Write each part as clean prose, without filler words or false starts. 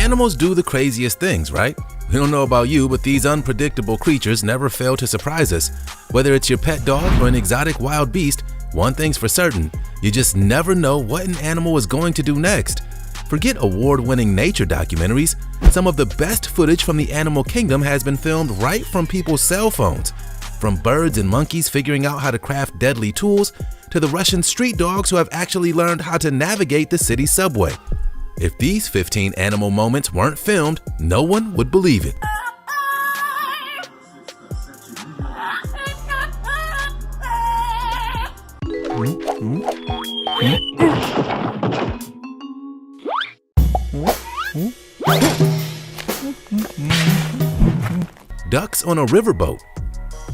Animals do the craziest things, right? We don't know about you, but these unpredictable creatures never fail to surprise us. Whether it's your pet dog or an exotic wild beast, one thing's for certain, you just never know what an animal is going to do next. Forget award-winning nature documentaries. Some of the best footage from the animal kingdom has been filmed right from people's cell phones. From birds and monkeys figuring out how to craft deadly tools, to the Russian street dogs who have actually learned how to navigate the city subway. If these 15 animal moments weren't filmed, no one would believe it. Ducks on a riverboat.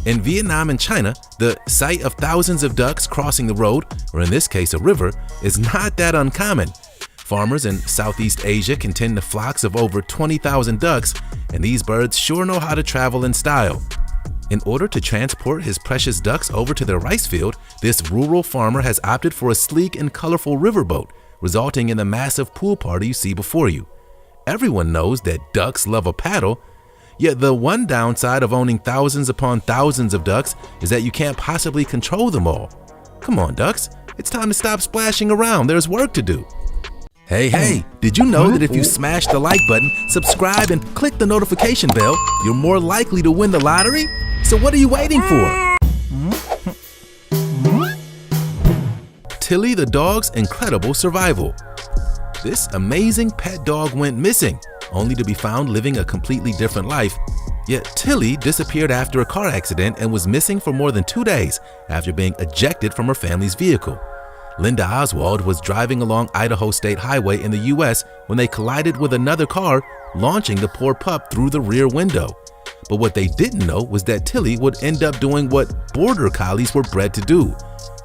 In Vietnam and China, the sight of thousands of ducks crossing the road, or in this case a river, is not that uncommon. Farmers in Southeast Asia can tend to flocks of over 20,000 ducks, and these birds sure know how to travel in style. In order to transport his precious ducks over to their rice field, this rural farmer has opted for a sleek and colorful riverboat, resulting in the massive pool party you see before you. Everyone knows that ducks love a paddle, yet the one downside of owning thousands upon thousands of ducks is that you can't possibly control them all. Come on, ducks, it's time to stop splashing around, there's work to do. Hey, did you know that if you smash the like button, subscribe, and click the notification bell, you're more likely to win the lottery? So what are you waiting for? Tilly the dog's incredible survival. This amazing pet dog went missing, only to be found living a completely different life. Yet Tilly disappeared after a car accident and was missing for more than 2 days after being ejected from her family's vehicle. Linda Oswald was driving along Idaho State Highway in the US when they collided with another car, launching the poor pup through the rear window. But what they didn't know was that Tilly would end up doing what border collies were bred to do: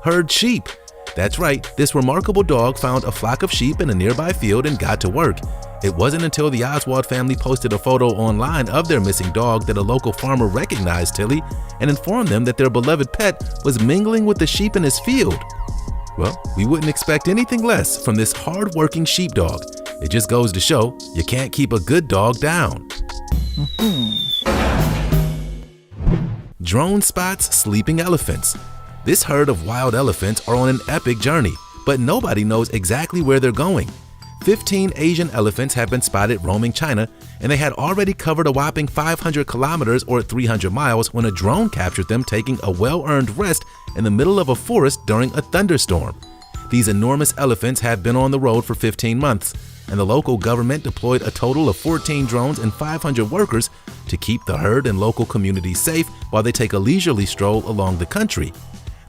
herd sheep. That's right, this remarkable dog found a flock of sheep in a nearby field and got to work. It wasn't until the Oswald family posted a photo online of their missing dog that a local farmer recognized Tilly and informed them that their beloved pet was mingling with the sheep in his field. Well, we wouldn't expect anything less from this hard-working sheepdog. It just goes to show you can't keep a good dog down. Drone spots sleeping elephants. This herd of wild elephants are on an epic journey, but nobody knows exactly where they're going. 15 Asian elephants have been spotted roaming China, and they had already covered a whopping 500 kilometers or 300 miles when a drone captured them taking a well-earned rest in the middle of a forest during a thunderstorm. These enormous elephants have been on the road for 15 months, and the local government deployed a total of 14 drones and 500 workers to keep the herd and local communities safe while they take a leisurely stroll along the country.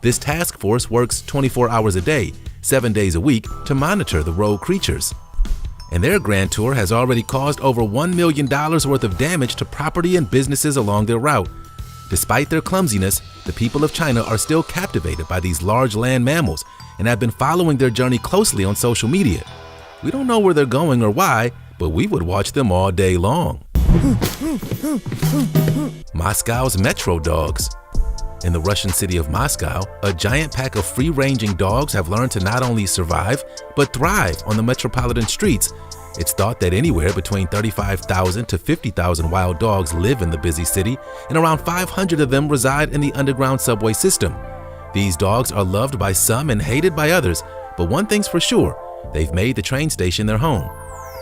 This task force works 24 hours a day, 7 days a week to monitor the rogue creatures. And their grand tour has already caused over $1 million worth of damage to property and businesses along their route. Despite their clumsiness, the people of China are still captivated by these large land mammals and have been following their journey closely on social media. We don't know where they're going or why, but we would watch them all day long. Moscow's Metro Dogs. In the Russian city of Moscow, a giant pack of free-ranging dogs have learned to not only survive, but thrive on the metropolitan streets. It's thought that anywhere between 35,000 to 50,000 wild dogs live in the busy city, and around 500 of them reside in the underground subway system. These dogs are loved by some and hated by others, but one thing's for sure, they've made the train station their home.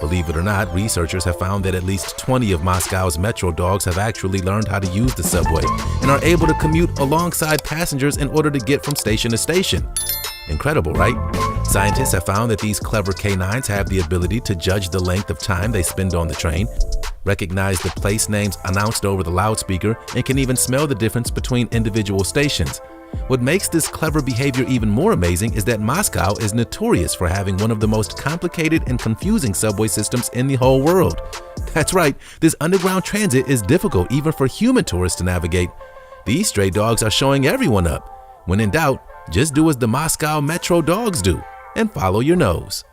Believe it or not, researchers have found that at least 20 of Moscow's Metro dogs have actually learned how to use the subway and are able to commute alongside passengers in order to get from station to station. Incredible, right? Scientists have found that these clever canines have the ability to judge the length of time they spend on the train, recognize the place names announced over the loudspeaker, and can even smell the difference between individual stations. What makes this clever behavior even more amazing is that Moscow is notorious for having one of the most complicated and confusing subway systems in the whole world. That's right, this underground transit is difficult even for human tourists to navigate. These stray dogs are showing everyone up. When in doubt, just do as the Moscow Metro dogs do and follow your nose.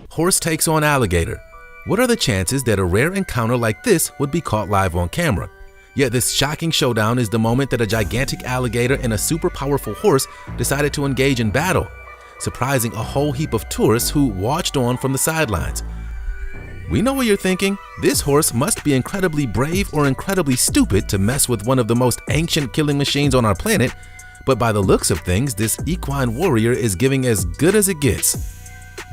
Horse takes on alligator. What are the chances that a rare encounter like this would be caught live on camera? Yet this shocking showdown is the moment that a gigantic alligator and a super powerful horse decided to engage in battle. surprising a whole heap of tourists who watched on from the sidelines. We know what you're thinking. This horse must be incredibly brave or incredibly stupid to mess with one of the most ancient killing machines on our planet, but by the looks of things, this equine warrior is giving as good as it gets.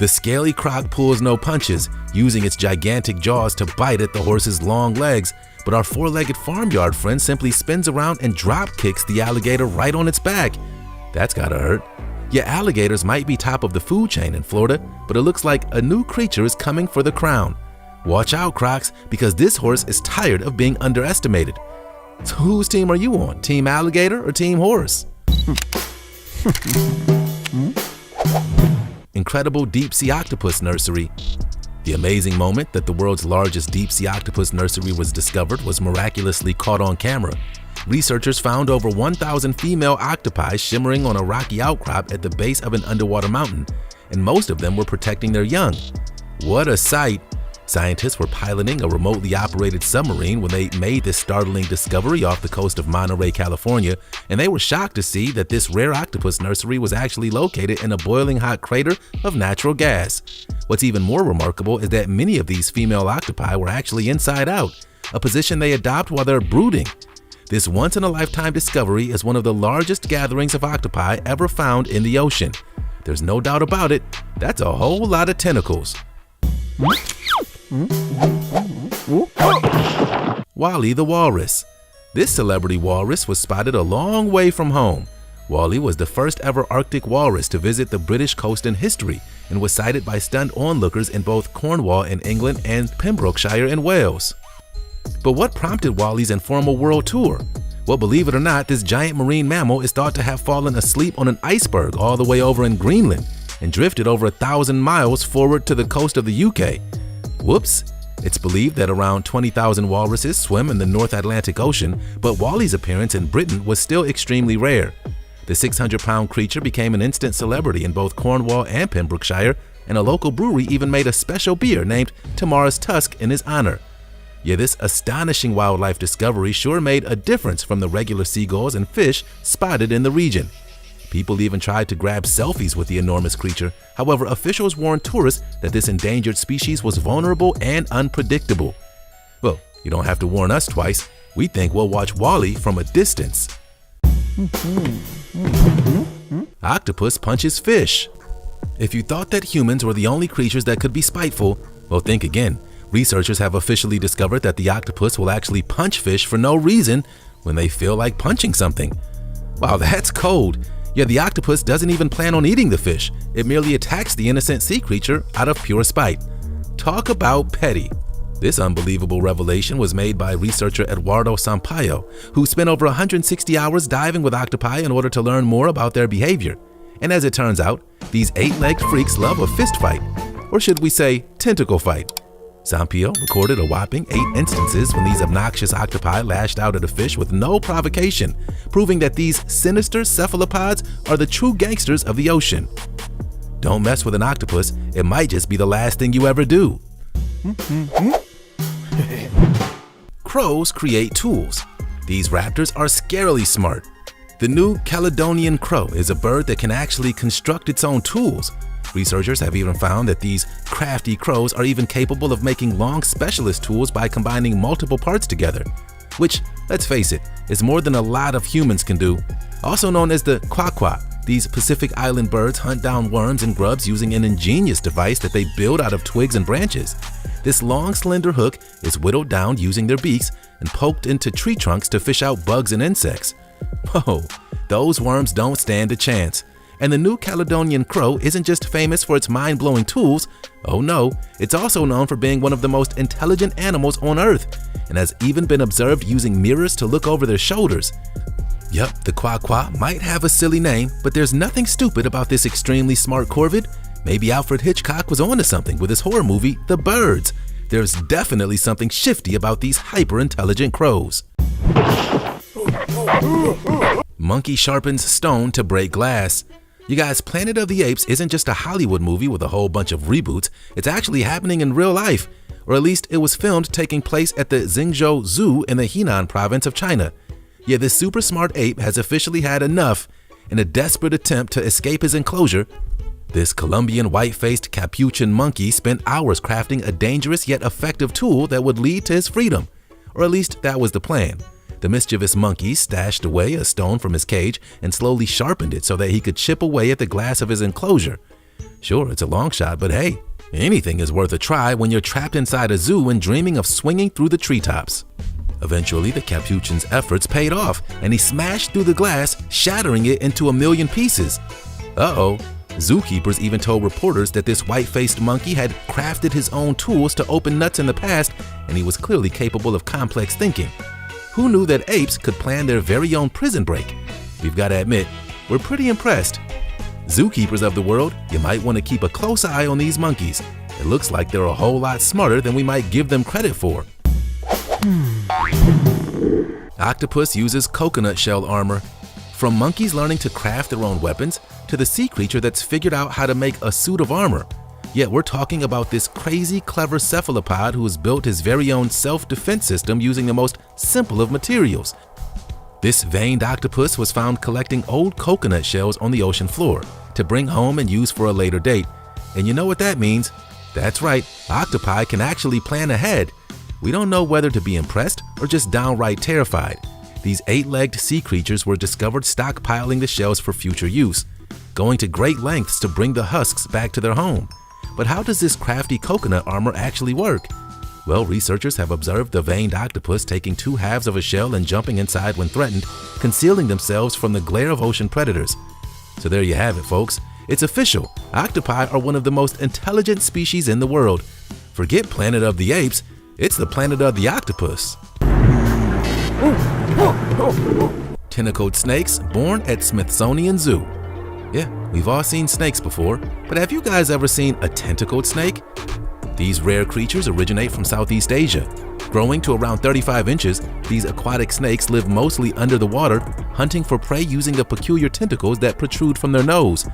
The scaly croc pulls no punches, using its gigantic jaws to bite at the horse's long legs, but our four-legged farmyard friend simply spins around and drop kicks the alligator right on its back. That's gotta hurt. Yeah, alligators might be top of the food chain in Florida, but it looks like a new creature is coming for the crown. Watch out, Crocs, because this horse is tired of being underestimated. So whose team are you on? Team alligator or team horse? Incredible deep-sea octopus nursery. The amazing moment that the world's largest deep-sea octopus nursery was discovered was miraculously caught on camera. Researchers found over 1,000 female octopi shimmering on a rocky outcrop at the base of an underwater mountain, and most of them were protecting their young. What a sight! Scientists were piloting a remotely operated submarine when they made this startling discovery off the coast of Monterey, California, and they were shocked to see that this rare octopus nursery was actually located in a boiling hot crater of natural gas. What's even more remarkable is that many of these female octopi were actually inside out, a position they adopt while they're brooding. This once-in-a-lifetime discovery is one of the largest gatherings of octopi ever found in the ocean. There's no doubt about it, that's a whole lot of tentacles. Wally the walrus. This celebrity walrus was spotted a long way from home. Wally was the first ever Arctic walrus to visit the British coast in history and was sighted by stunned onlookers in both Cornwall in England and Pembrokeshire in Wales. But what prompted Wally's informal world tour? Well, believe it or not, this giant marine mammal is thought to have fallen asleep on an iceberg all the way over in Greenland and drifted over 1,000 miles forward to the coast of the UK. Whoops! It's believed that around 20,000 walruses swim in the North Atlantic Ocean, but Wally's appearance in Britain was still extremely rare. The 600-pound creature became an instant celebrity in both Cornwall and Pembrokeshire, and a local brewery even made a special beer named Tamara's Tusk in his honor. Yeah, this astonishing wildlife discovery sure made a difference from the regular seagulls and fish spotted in the region. People even tried to grab selfies with the enormous creature. However, officials warned tourists that this endangered species was vulnerable and unpredictable. Well, you don't have to warn us twice. We think we'll watch Wally from a distance. Octopus punches fish. If you thought that humans were the only creatures that could be spiteful, well, think again. Researchers have officially discovered that the octopus will actually punch fish for no reason when they feel like punching something. Wow, that's cold. Yeah, the octopus doesn't even plan on eating the fish. It merely attacks the innocent sea creature out of pure spite. Talk about petty. This unbelievable revelation was made by researcher Eduardo Sampaio, who spent over 160 hours diving with octopi in order to learn more about their behavior. And as it turns out, these 8-legged freaks love a fist fight, or should we say tentacle fight. Sampaio recorded a whopping 8 instances when these obnoxious octopi lashed out at a fish with no provocation, proving that these sinister cephalopods are the true gangsters of the ocean. Don't mess with an octopus, it might just be the last thing you ever do. Crows create tools. These raptors are scarily smart. The New Caledonian crow is a bird that can actually construct its own tools. Researchers have even found that these crafty crows are even capable of making long specialist tools by combining multiple parts together, which, let's face it, is more than a lot of humans can do. Also known as the quaquaw, these Pacific Island birds hunt down worms and grubs using an ingenious device that they build out of twigs and branches. This long, slender hook is whittled down using their beaks and poked into tree trunks to fish out bugs and insects. Whoa, those worms don't stand a chance. And the New Caledonian crow isn't just famous for its mind-blowing tools. Oh no, it's also known for being one of the most intelligent animals on Earth, and has even been observed using mirrors to look over their shoulders. Yup, the quaquaw might have a silly name, but there's nothing stupid about this extremely smart corvid. Maybe Alfred Hitchcock was onto something with his horror movie, The Birds. There's definitely something shifty about these hyper-intelligent crows. Monkey sharpens stone to break glass. You guys, Planet of the Apes isn't just a Hollywood movie with a whole bunch of reboots. It's actually happening in real life, or at least it was filmed taking place at the Xingzhou Zoo in the Henan province of China. Yeah, this super smart ape has officially had enough. In a desperate attempt to escape his enclosure, This Colombian white-faced capuchin monkey spent hours crafting a dangerous yet effective tool that would lead to his freedom. Or at least that was the plan. The mischievous monkey stashed away a stone from his cage and slowly sharpened it so that he could chip away at the glass of his enclosure. Sure, it's a long shot, but hey, anything is worth a try when you're trapped inside a zoo and dreaming of swinging through the treetops. Eventually, the capuchin's efforts paid off, and he smashed through the glass, shattering it into a million pieces. Uh-oh. Zookeepers even told reporters that this white-faced monkey had crafted his own tools to open nuts in the past, and he was clearly capable of complex thinking. Who knew that apes could plan their very own prison break? We've got to admit, we're pretty impressed. Zookeepers of the world, you might want to keep a close eye on these monkeys. It looks like they're a whole lot smarter than we might give them credit for. Octopus uses coconut shell armor. From monkeys learning to craft their own weapons, to the sea creature that's figured out how to make a suit of armor. Yet we're talking about this crazy clever cephalopod who has built his very own self-defense system using the most simple of materials. This veined octopus was found collecting old coconut shells on the ocean floor to bring home and use for a later date. And you know what that means? That's right, octopi can actually plan ahead. We don't know whether to be impressed or just downright terrified. These 8-legged sea creatures were discovered stockpiling the shells for future use, going to great lengths to bring the husks back to their home. But how does this crafty coconut armor actually work? Well, researchers have observed the veined octopus taking 2 halves of a shell and jumping inside when threatened, concealing themselves from the glare of ocean predators. So there you have it, folks. It's official. Octopi are one of the most intelligent species in the world. Forget Planet of the Apes, it's the planet of the octopus. Tentacled snakes born at Smithsonian Zoo. Yeah, we've all seen snakes before, but have you guys ever seen a tentacled snake? These rare creatures originate from Southeast Asia. Growing to around 35 inches, these aquatic snakes live mostly under the water, hunting for prey using the peculiar tentacles that protrude from their nose.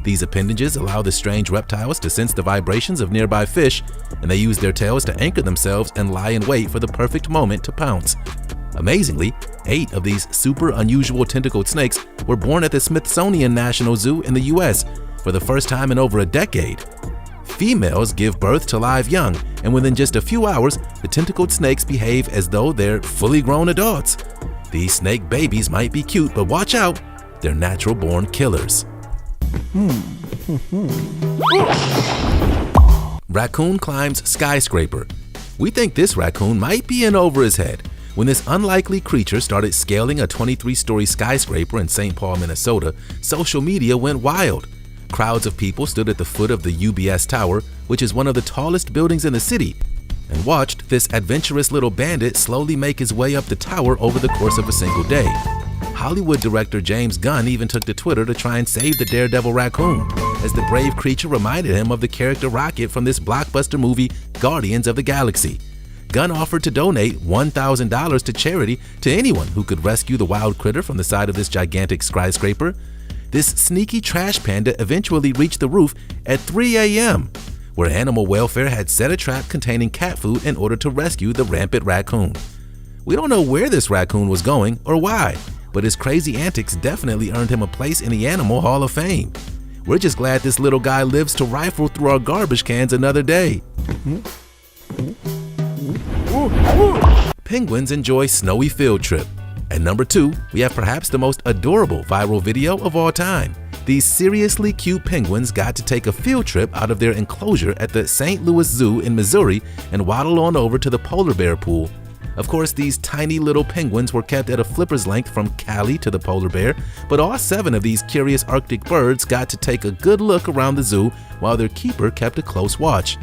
These appendages allow the strange reptiles to sense the vibrations of nearby fish, and they use their tails to anchor themselves and lie in wait for the perfect moment to pounce. Amazingly, 8 of these super unusual tentacled snakes were born at the Smithsonian National Zoo in the US for the first time in over a decade. Females give birth to live young, and within just a few hours, the tentacled snakes behave as though they're fully grown adults. These snake babies might be cute, but watch out, they're natural-born killers. Raccoon climbs skyscraper. We think this raccoon might be in over his head. When this unlikely creature started scaling a 23-story skyscraper in St. Paul, Minnesota, social media went wild. Crowds of people stood at the foot of the UBS Tower, which is one of the tallest buildings in the city, and watched this adventurous little bandit slowly make his way up the tower over the course of a single day. Hollywood director James Gunn even took to Twitter to try and save the daredevil raccoon, as the brave creature reminded him of the character Rocket from this blockbuster movie, Guardians of the Galaxy. Gunn offered to donate $1,000 to charity to anyone who could rescue the wild critter from the side of this gigantic skyscraper. This sneaky trash panda eventually reached the roof at 3 a.m., where animal welfare had set a trap containing cat food in order to rescue the rampant raccoon. We don't know where this raccoon was going or why, but his crazy antics definitely earned him a place in the Animal Hall of Fame. We're just glad this little guy lives to rifle through our garbage cans another day. Penguins enjoy snowy field trip. At number 2, we have perhaps the most adorable viral video of all time. These seriously cute penguins got to take a field trip out of their enclosure at the St. Louis Zoo in Missouri and waddle on over to the polar bear pool. Of course, these tiny little penguins were kept at a flipper's length from Cali to the polar bear, but all 7 of these curious Arctic birds got to take a good look around the zoo while their keeper kept a close watch.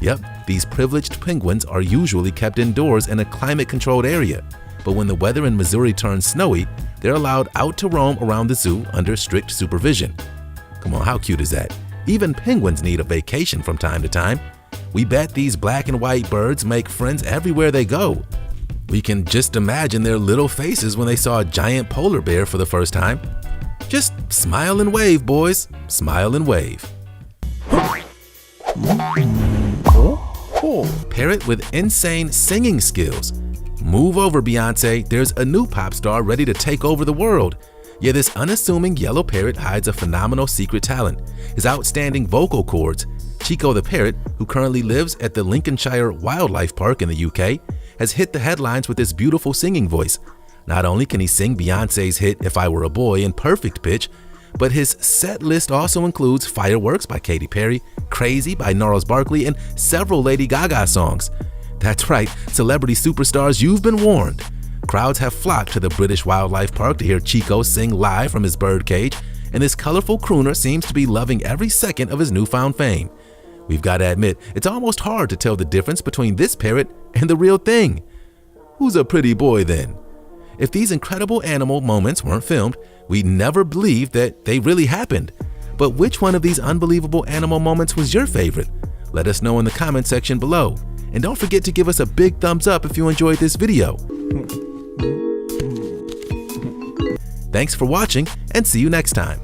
Yep, these privileged penguins are usually kept indoors in a climate-controlled area. But when the weather in Missouri turns snowy, they're allowed out to roam around the zoo under strict supervision. Come on, how cute is that? Even penguins need a vacation from time to time. We bet these black and white birds make friends everywhere they go. We can just imagine their little faces when they saw a giant polar bear for the first time. Just smile and wave, boys. Smile and wave. Parrot with insane singing skills. Move over, Beyonce, there's a new pop star ready to take over the world. Yeah, this unassuming yellow parrot hides a phenomenal secret talent. His outstanding vocal cords. Chico the parrot, who currently lives at the Lincolnshire Wildlife Park in the UK, has hit the headlines with his beautiful singing voice. Not only can he sing Beyoncé's hit If I Were a Boy in perfect pitch, but his set list also includes Fireworks by Katy Perry, Crazy by Gnarls Barkley, and several Lady Gaga songs. That's right, celebrity superstars, you've been warned. Crowds have flocked to the British Wildlife Park to hear Chico sing live from his birdcage, and this colorful crooner seems to be loving every second of his newfound fame. We've got to admit, it's almost hard to tell the difference between this parrot and the real thing. Who's a pretty boy then? If these incredible animal moments weren't filmed, we'd never believe that they really happened. But which one of these unbelievable animal moments was your favorite? Let us know in the comment section below. And don't forget to give us a big thumbs up if you enjoyed this video. Thanks for watching, and see you next time.